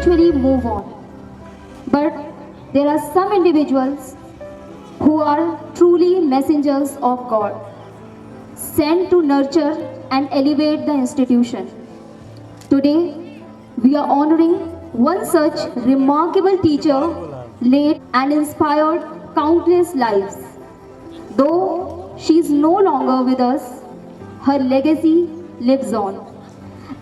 eventually move on. But there are some individuals who are truly messengers of God, sent to nurture and elevate the institution. Today, we are honoring one such remarkable teacher, led and inspired countless lives. Though she is no longer with us, her legacy lives on.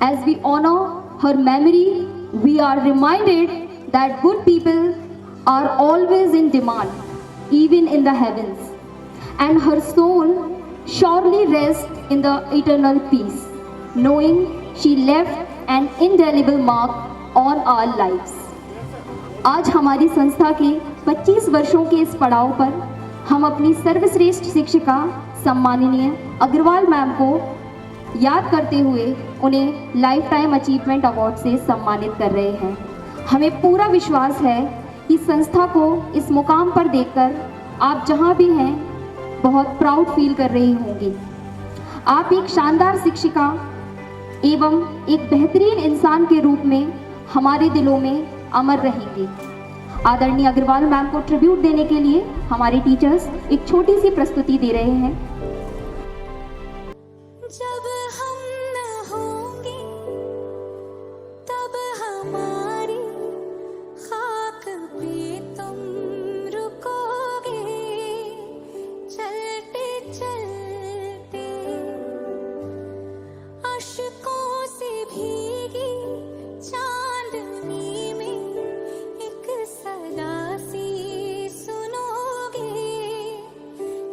As we honor her memory, we are reminded that good people are always in demand, even in the heavens, and her soul surely rests in the eternal peace, knowing she left an indelible mark on our lives. आज हमारी संस्था के 25 वर्षों के इस पड़ाव पर हम अपनी सर्वश्रेष्ठ शिक्षिका सम्माननीय अग्रवाल मैम को याद करते हुए उन्हें लाइफ टाइम अचीवमेंट अवार्ड से सम्मानित कर रहे हैं। हमें पूरा विश्वास है कि संस्था को इस मुकाम पर देखकर आप जहां भी हैं बहुत प्राउड फील कर रही होंगी। आप एक शानदार शिक्षिका एवं एक बेहतरीन इंसान के रूप में हमारे दिलों में अमर रहेंगी। आदरणीय अग्रवाल मैम को ट्रिब्यूट देने के लिए हमारे टीचर्स एक छोटी सी प्रस्तुति दे रहे हैं। जब हम न होंगे तब हमारी खाक पे तुम रुकोगे, चलते चलते अश्कों से भीगी चांदनी में एक सदा सी सुनोगे,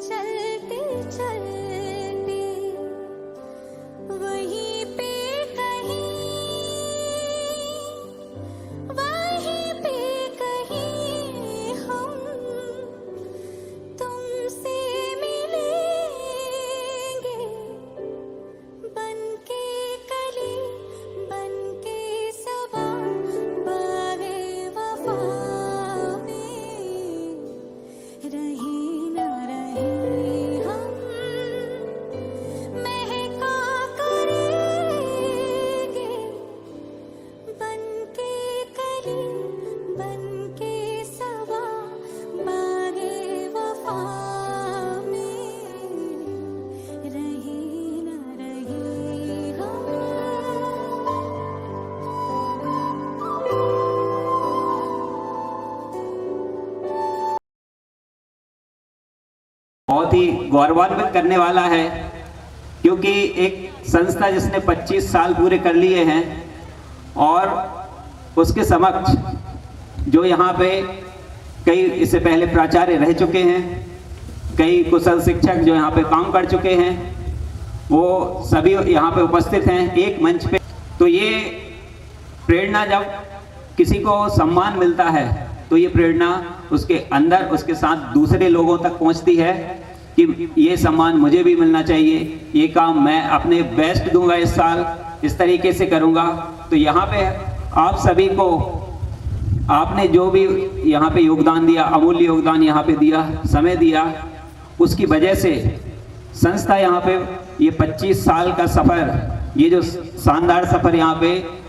चलते चलते वहीं पे कहीं हम तुमसे मिलेंगे, बनके कली बनके सबा बागे वफा में, रहे न रहे हम महका करेंगे, बनके कली बनके सबा बागे वफा में, रहे न रहे हम। बहुत ही गौरवान्वित करने वाला है, क्योंकि एक संस्था जिसने 25 साल पूरे कर लिए हैं और उसके समक्ष जो यहाँ पे कई इससे पहले प्राचार्य रह चुके हैं, कई कुशल शिक्षक जो यहाँ पे काम कर चुके हैं, वो सभी यहाँ पे उपस्थित हैं एक मंच पे। तो ये प्रेरणा, जब किसी को सम्मान मिलता है तो ये प्रेरणा उसके अंदर उसके साथ दूसरे लोगों तक पहुँचती है कि ये सम्मान मुझे भी मिलना चाहिए, ये काम मैं अपने बेस्ट दूंगा, इस साल इस तरीके से करूँगा। तो यहाँ पे आप सभी को, आपने जो भी यहाँ पे योगदान दिया, अमूल्य योगदान यहाँ पे दिया, समय दिया, उसकी वजह से संस्था यहाँ पे ये 25 साल का सफ़र, ये जो शानदार सफ़र यहाँ पे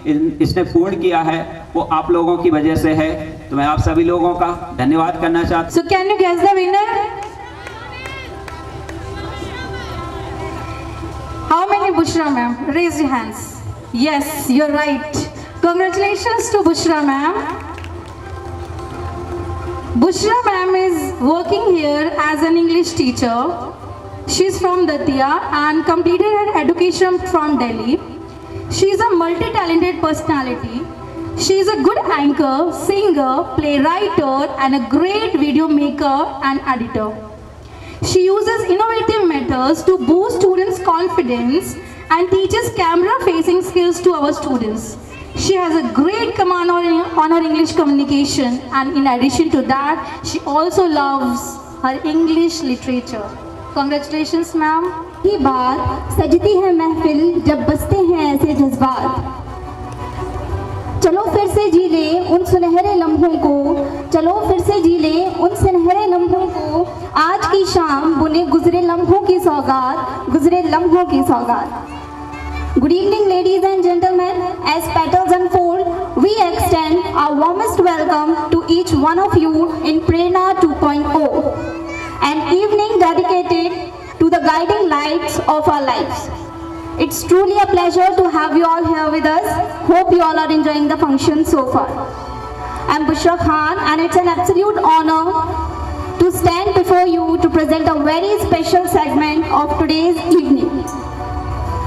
इसने पूर्ण किया है, वो आप लोगों की वजह से है। तो मैं आप सभी लोगों का धन्यवाद करना चाहता हूँ। So can you guess the winner? How many Bushra ma'am? Raise your hands. Yes, you're right. Congratulations to Bushra ma'am. Bushra ma'am is working here as an English teacher. She's from Datia and completed her education from Delhi. She is a multi-talented personality. She is a good anchor, singer, playwright, and a great video maker and editor. She uses innovative methods to boost students' confidence and teaches camera-facing skills to our students. She has a great command on her English communication, and in addition to that, she also loves her English literature. Congratulations, ma'am. की बात सजती है महफिल जब बसते हैं ऐसे जज्बात। चलो फिर से जी ले उन सुनहरे लम्हों को, चलो फिर से जी ले उन सुनहरे लम्हों को, आज की शाम बुने गुजरे लम्हों की सौगात, गुजरे लम्हों की सौगात। Good evening, ladies and gentlemen. As petals unfold, we extend our warmest welcome to each one of you in Prerna 2.0, an evening dedicated to the guiding lights of our lives. It's truly a pleasure to have you all here with us. Hope you all are enjoying the function so far. I'm Bushra Khan, and it's an absolute honor to stand before you to present a very special segment of today's evening.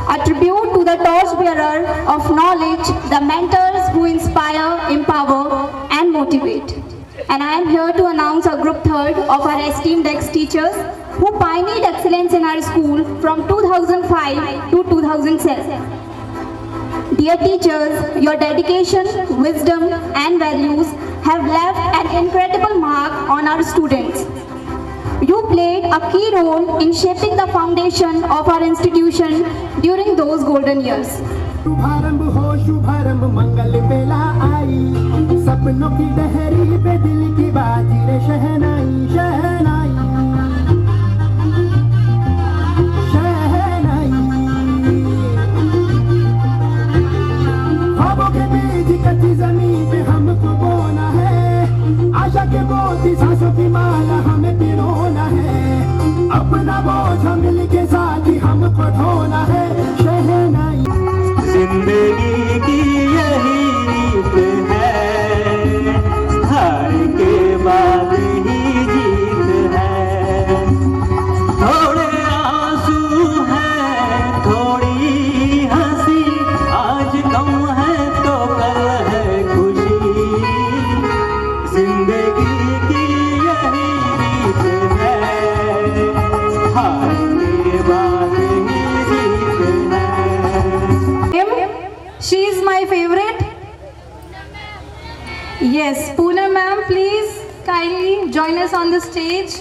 A tribute to the torchbearer of knowledge, the mentors who inspire, empower, and motivate. And I am here to announce our group third of our esteemed ex-teachers who pioneered excellence in our school from 2005 to 2007. Dear teachers, your dedication, wisdom, and values have left an incredible mark on our students. You played a key role in shaping the foundation of our institution during those golden years. शुभारंभ हो शुभारंभ मंगल बेला आई सपनों की लहरी पे दिल की बाजी रे शहनाई शहनाई शहनाई ख्वाबों के बीज कच्ची जमीन पे हमको बोना है आशा के मोती सांसों की माला हमें पिरोना है अपना बोझ मिल के साथ ही हमको ढोना है शहनाई जिंदगी की यही रीत है हार के बाद ही जीत है थोड़े आंसू हैं थोड़ी हंसी आज गम है तो कल है खुशी जिंदगी की यही रीत है हार के बाद ही जीत है She is my favorite. Yes, Poonam ma'am, please kindly join us on the stage.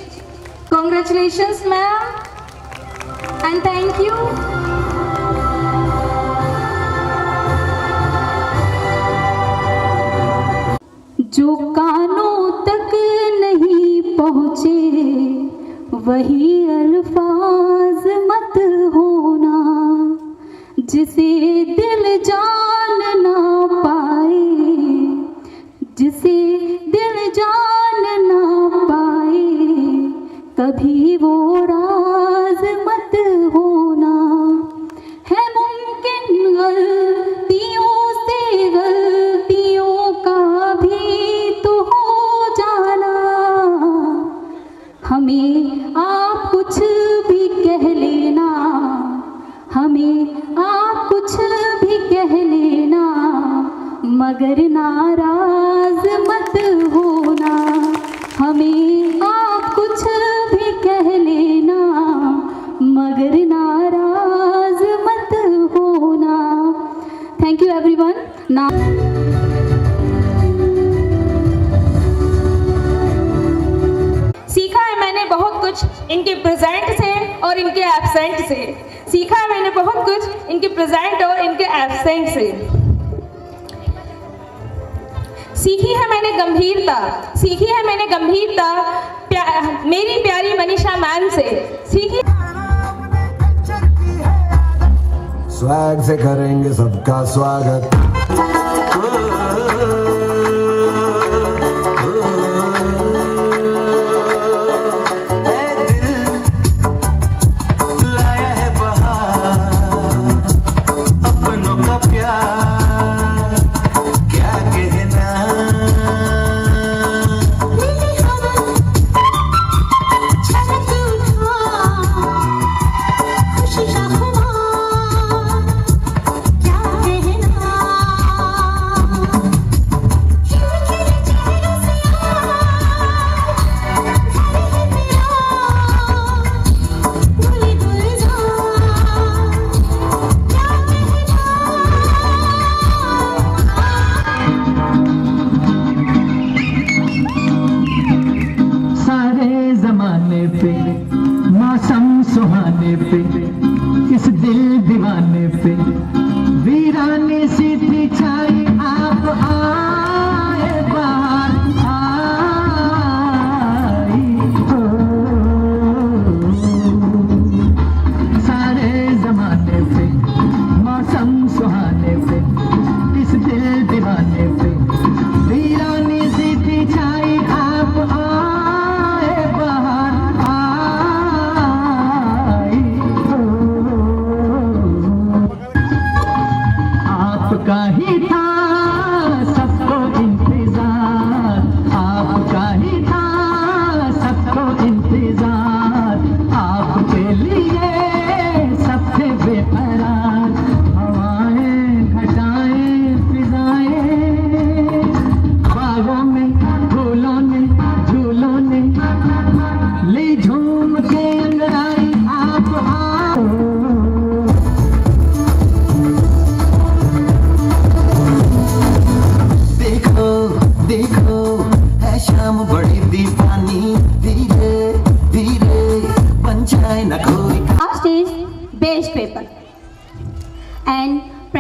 Congratulations, ma'am, and thank you. जो कानों तक नहीं पहुँचे वही अल्फाज मत होना जिसे दिल जान ना पाए जिसे दिल जान ना पाए कभी वो राज मत होना है मुमकिन गलतियों से गलतियों का भी तो हो जाना हमें आप कुछ भी कह लेना हमें आप कुछ भी कह लेना मगर नाराज मत होना हमें आप कुछ भी कह लेना मगर नाराज मत होना थैंक यू एवरीवन ना सीखा है मैंने बहुत कुछ इनके प्रेजेंट से और इनके एब्सेंट से सीखा है मैंने बहुत कुछ इनके प्रेजेंट और इनके एब्सेंट से सीखी है मैंने गंभीरता मेरी प्यारी मनीषा मैम से सीखी स्वैग से करेंगे सबका स्वागत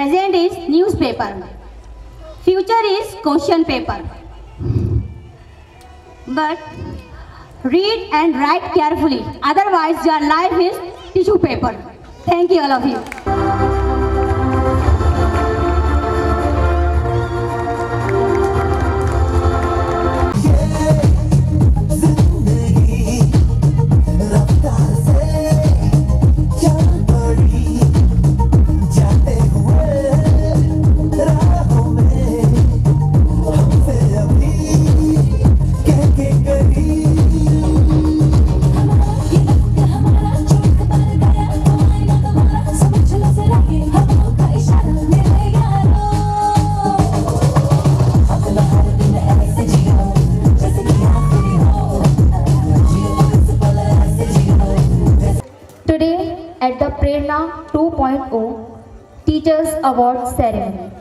Present is newspaper. Future is question paper. But read and write carefully. Otherwise, your life is tissue paper. Thank you, all of you. Today at the Prerna 2.0 Teachers Award Ceremony.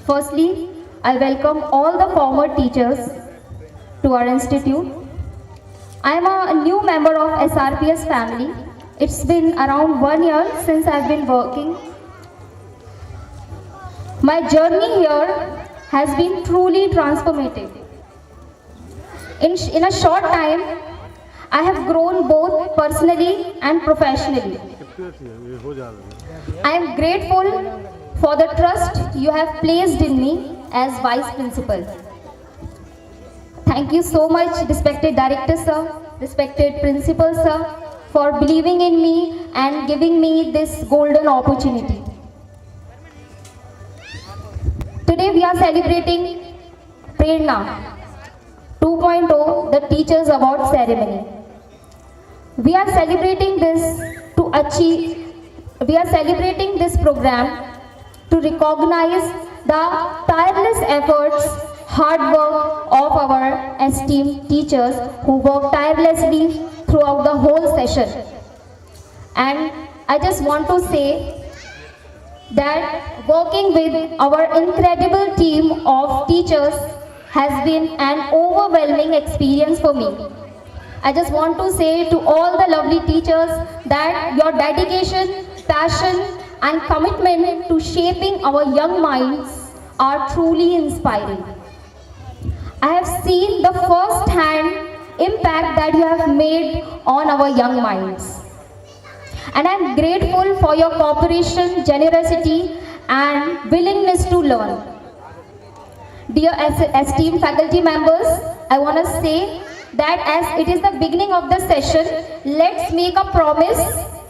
Firstly, I welcome all the former teachers to our institute. I am a new member of SRPS family. It's been around 1 year since I've been working. My journey here has been truly transformative. In a short time, I have grown both personally and professionally. I am grateful for the trust you have placed in me as Vice Principal. Thank you so much, respected Director Sir, respected Principal Sir, for believing in me and giving me this golden opportunity. Today we are celebrating Prerna 2.0, the Teachers Award Ceremony. We are celebrating this program to recognize the tireless efforts, hard work of our esteemed teachers who work tirelessly throughout the whole session. And I just want to say that working with our incredible team of teachers has been an overwhelming experience for me. I just want to say to all the lovely teachers that your dedication, passion and commitment to shaping our young minds are truly inspiring. I have seen the first-hand impact that you have made on our young minds. And I am grateful for your cooperation, generosity and willingness to learn. Dear esteemed faculty members, I want to say that as it is the beginning of the session, let's make a promise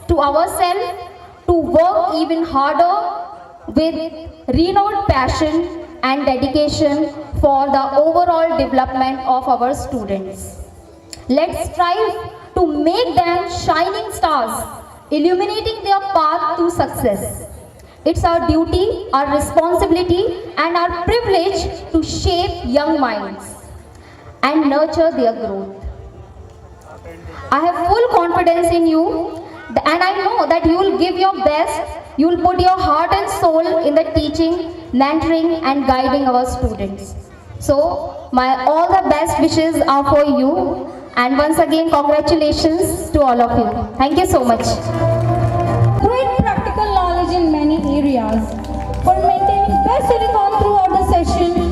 to ourselves to work even harder with renewed passion and dedication for the overall development of our students. Let's strive to make them shining stars, illuminating their path to success. It's our duty, our responsibility and our privilege to shape young minds and nurture their growth. I have full confidence in you and I know that you will give your best, you will put your heart and soul in the teaching, mentoring and guiding our students. So my all the best wishes are for you and once again congratulations to all of you. Thank you so much. Great practical knowledge in many areas. For maintaining best uniform throughout the session,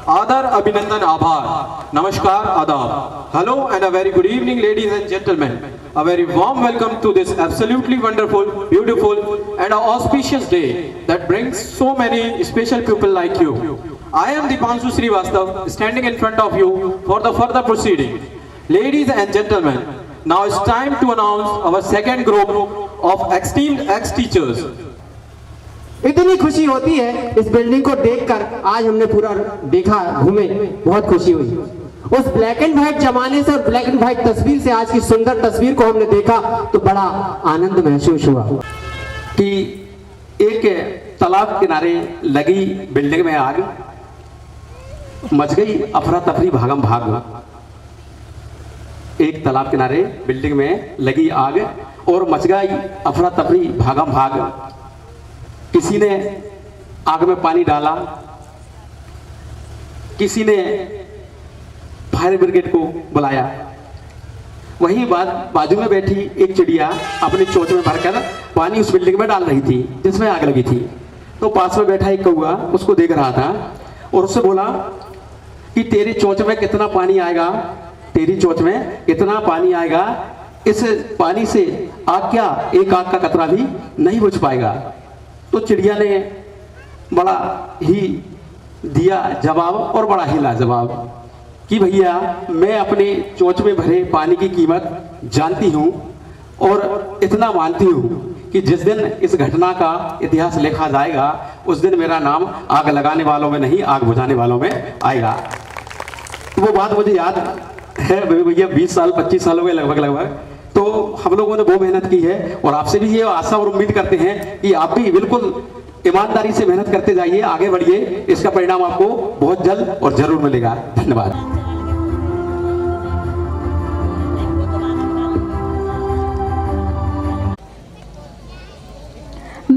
आदर अभिनंदन आभार नमस्कार आदाब hello and a very good evening ladies and gentlemen, a very warm welcome to this absolutely wonderful, beautiful and auspicious day that brings so many special people like you. I am Dipanshu Srivastav standing in front of you for the further proceeding. Ladies and gentlemen, now it's time to announce our second group of esteemed ex-teachers. इतनी खुशी होती है इस building को देखकर, आज हमने पूरा देखा, घूमे, बहुत खुशी हुई। उस ब्लैक एंड व्हाइट जमाने से और ब्लैक एंड व्हाइट तस्वीर से आज की सुंदर तस्वीर को हमने देखा तो बड़ा आनंद महसूस हुआ कि एक तालाब किनारे लगी बिल्डिंग में आग, मच गई अफरा तफरी भागम भाग। एक तालाब किनारे बिल्डिंग में लगी आग और मच गई अफरा तफरी भागम भाग। किसी ने आग में पानी डाला, किसी ने फायर ब्रिगेड को बुलाया। वहीं बाजू में बैठी एक चिड़िया अपनी चोंच में भरकर पानी उस बिल्डिंग में डाल रही थी जिसमें आग लगी थी। तो पास में बैठा एक कौआ उसको देख रहा था और उससे बोला कि तेरी चोंच में कितना पानी आएगा, तेरी चोंच में कितना पानी आएगा, इस पानी से आग क्या एक आग का कतरा भी नहीं बुझ पाएगा। तो चिड़िया ने बड़ा ही दिया जवाब और बड़ा ही लाजवाब कि भैया मैं अपने चोंच में भरे पानी की कीमत जानती हूँ और इतना मानती हूँ कि जिस दिन इस घटना का इतिहास लिखा जाएगा उस दिन मेरा नाम आग लगाने वालों में नहीं आग बुझाने वालों में आएगा। तो वो बात मुझे याद है भैया 20 साल 25 साल हो गए लगभग। तो हम लोगों ने वो मेहनत की है और आपसे भी ये आशा और उम्मीद करते हैं कि आप भी बिल्कुल ईमानदारी से मेहनत करते जाइए, आगे बढ़िए, इसका परिणाम आपको बहुत जल्द और जरूर मिलेगा। धन्यवाद।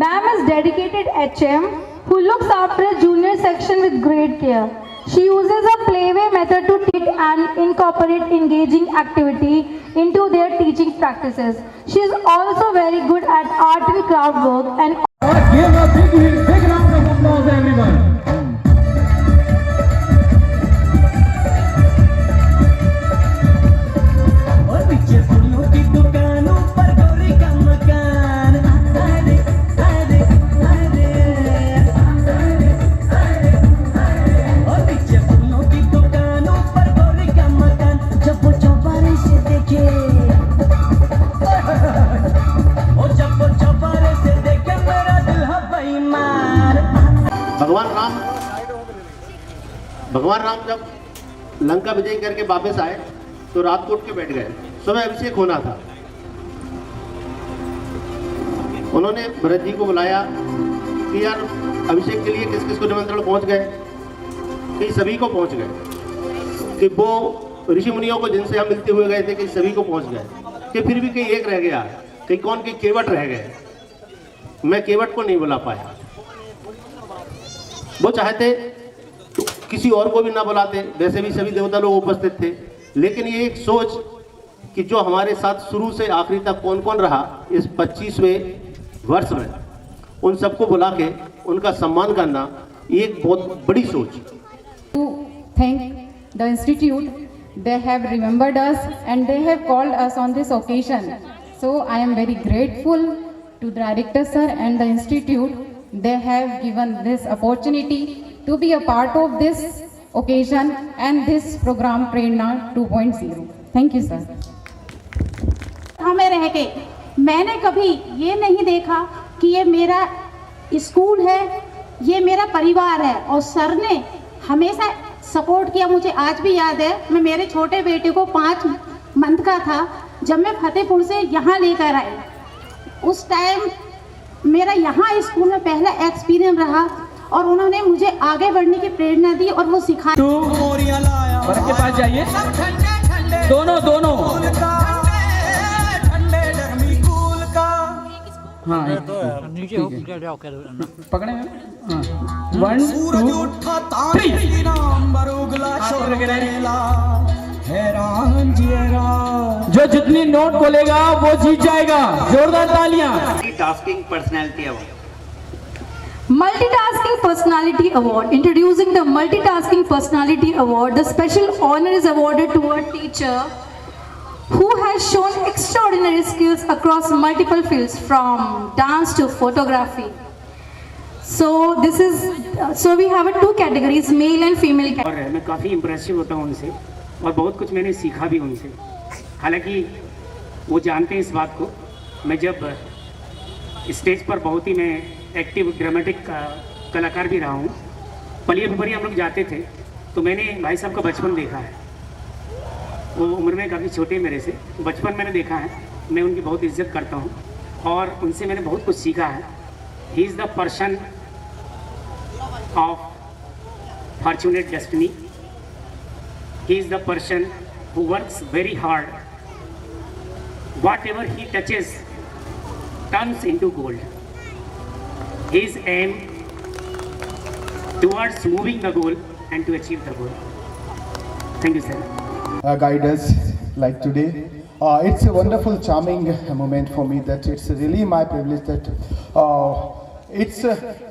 Ma'am is dedicated HM who looks after a junior section with great care. She uses a playway method to teach and incorporate engaging activity into their teaching practices. She is also very good at art and craft work and Give a big round of applause, everyone. और पीछे फूलों की दुकानों पर गौरी का मकान। अरे अरे अरे और पीछे फूलों की दुकानों पर गौरी का मकान। जब वो चौबारे से देखे जब वो चौबारे से देखे मेरा दिल है बेईमान। भगवान राम जब लंका विजय करके वापस आए तो रात को उठ के बैठ गए। सुबह अभिषेक होना था। उन्होंने भरत जी को बुलाया कि यार अभिषेक के लिए किस किस को निमंत्रण पहुंच गए, कि सभी को पहुंच गए, कि वो ऋषि मुनियों को जिनसे हम मिलते हुए गए थे कि सभी को पहुंच गए, कि फिर भी कहीं एक रह गया, कि कौन के केवट रह गए। मैं केवट को नहीं बुला पाया। वो चाहते तो किसी और को भी ना बुलाते, वैसे भी सभी देवता लोग उपस्थित थे, लेकिन ये एक सोच कि जो हमारे साथ शुरू से आखिरी तक कौन कौन रहा इस 25वें वर्ष में, उन सबको बुला के उनका सम्मान करना, ये एक बहुत बड़ी सोच। To thank the institute, they have remembered us and they have called us on this occasion. So I am very grateful to the director sir and the institute. They have given this opportunity to be a part of this occasion and this program Prerna 2.0. Thank you sir. हमें रह के मैंने कभी ये नहीं देखा कि ये मेरा स्कूल है, ये मेरा परिवार है, और सर ने हमेशा सपोर्ट किया। मुझे आज भी याद है, मैं मेरे छोटे बेटे को 5 मंथ का था जब मैं फतेहपुर से यहाँ लेकर आई। उस टाइम मेरा यहाँ स्कूल में पहला एक्सपीरियंस रहा और उन्होंने मुझे आगे बढ़ने की प्रेरणा दी और वो सिखाया। बरक के पास जाइए, दोनों हाँ पकड़े 1 2 3 जो जितनी नोट बोलेगा वो जीत जाएगा। जोरदार तालियां। Multitasking personality award. Multitasking Personality Award. Introducing the Multitasking Personality Award, the special honor is awarded to a teacher who has shown extraordinary skills across multiple fields, from dance to photography. So we have 2 categories, male and female category. और मैं काफ़ी impressive होता हूँ उनसे और बहुत कुछ मैंने सीखा भी उनसे। हालांकि वो जानते हैं इस बात को। मैं जब स्टेज पर बहुत ही मैं एक्टिव ड्रामेटिक कलाकार भी रहा हूँ। पलिया फुपरिया हम लोग जाते थे तो मैंने भाई साहब का बचपन देखा है। वो उम्र में काफ़ी छोटे मेरे से, बचपन मैंने देखा है। मैं उनकी बहुत इज्जत करता हूँ और उनसे मैंने बहुत कुछ सीखा है। He is the person of fortunate destiny. He is the person who works very hard. Whatever he touches turns into gold. His aim towards moving the goal and to achieve the goal. Thank you, sir. Guide us like today It's a wonderful, charming moment for me that it's really my privilege that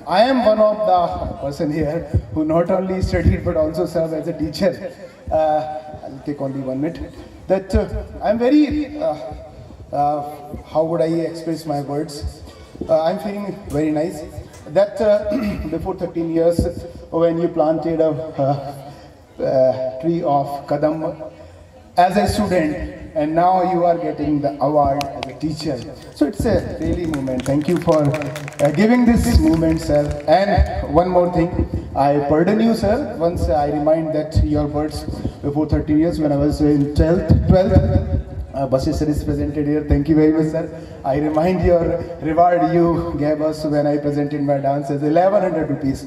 I am one of the person here who not only studied but also served as a teacher. I'll take only 1 minute. That I'm very, how would I express my words? I'm feeling very nice that before 13 years when you planted a tree of Kadam as a student, and now you are getting the award as a teacher. So it's a really moment. Thank you for giving this moment, sir. And one more thing, I pardon you, sir. Once I remind that your words before 13 years when I was in 12th, Basis sir is presented here. Thank you very much, sir. I remind your reward you gave us when I presented my dance as 1100 rupees.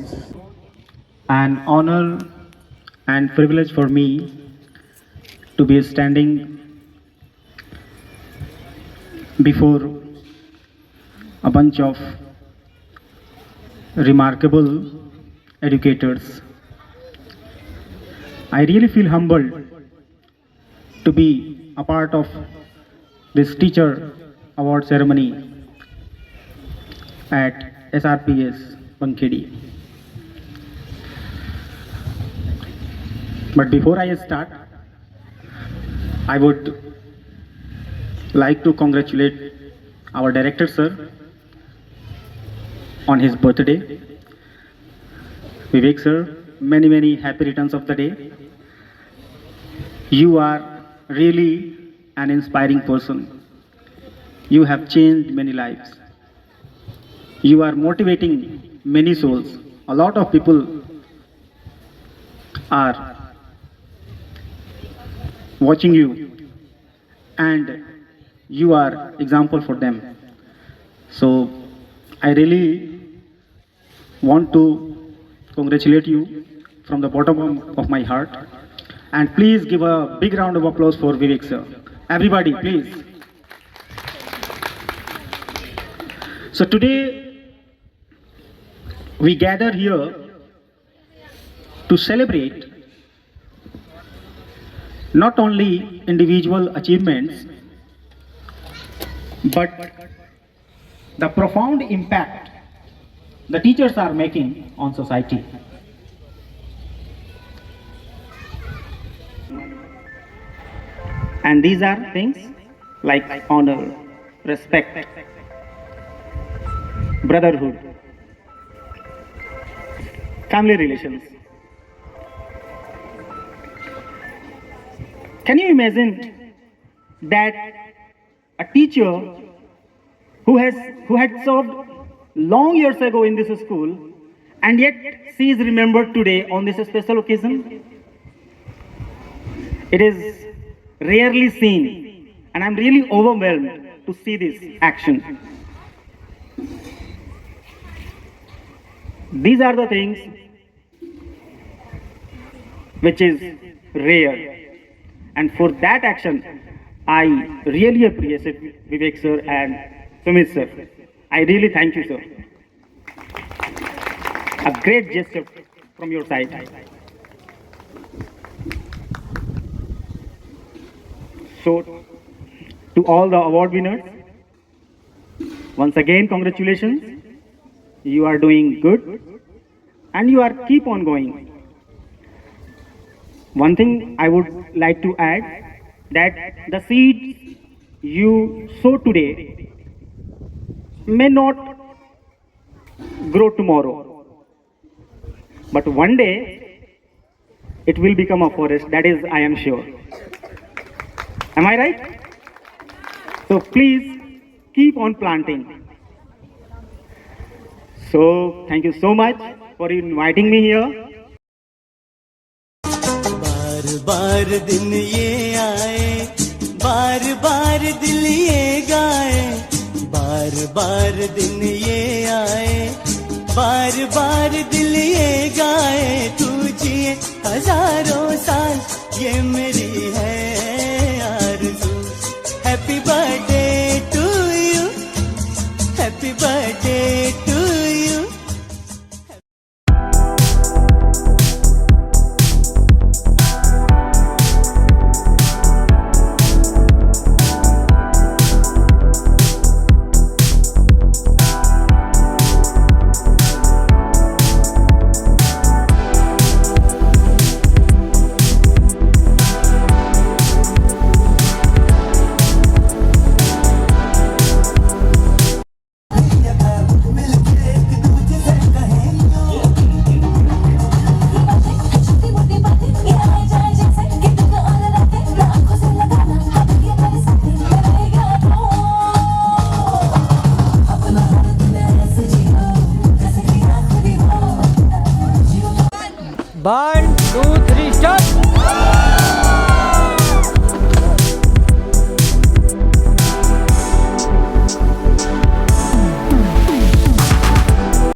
An honor and privilege for me to be standing before a bunch of remarkable educators. I really feel humbled to be a part of this teacher award ceremony at SRPS Bankhedi. But before I start, I would like to congratulate our director sir on his birthday. Vivek sir, many happy returns of the day. You are really an inspiring person. You have changed many lives. You are motivating many souls. A lot of people are watching you and you are example for them. So I really want to congratulate you from the bottom of my heart. And please give a big round of applause for Vivek sir. Everybody, please. So today we gather here to celebrate not only individual achievements but the profound impact the teachers are making on society. And these are things like honor, respect, brotherhood, family relations. Can you imagine that a teacher who had served long years ago in this school and yet she is remembered today on this special occasion? It is rarely seen, and I'm really overwhelmed to see this action. These are the things which is rare, and for that action I really appreciate Vivek sir and Sumit sir. I really thank you, sir. A great gesture from your side. So, to all the award winners, once again congratulations. You are doing good and you are keep on going. One thing I would like to add, that the seeds you sow today may not grow tomorrow, but one day it will become a forest. That is, I am sure. Am I right? So please keep on planting. So thank you so much for inviting me here. बार बार दिन ये आए, बार बार दिल ये गाए, बार बार दिन ये आए, बार बार दिल ये गाए, तू जिए हजारों साल, ये मेरी है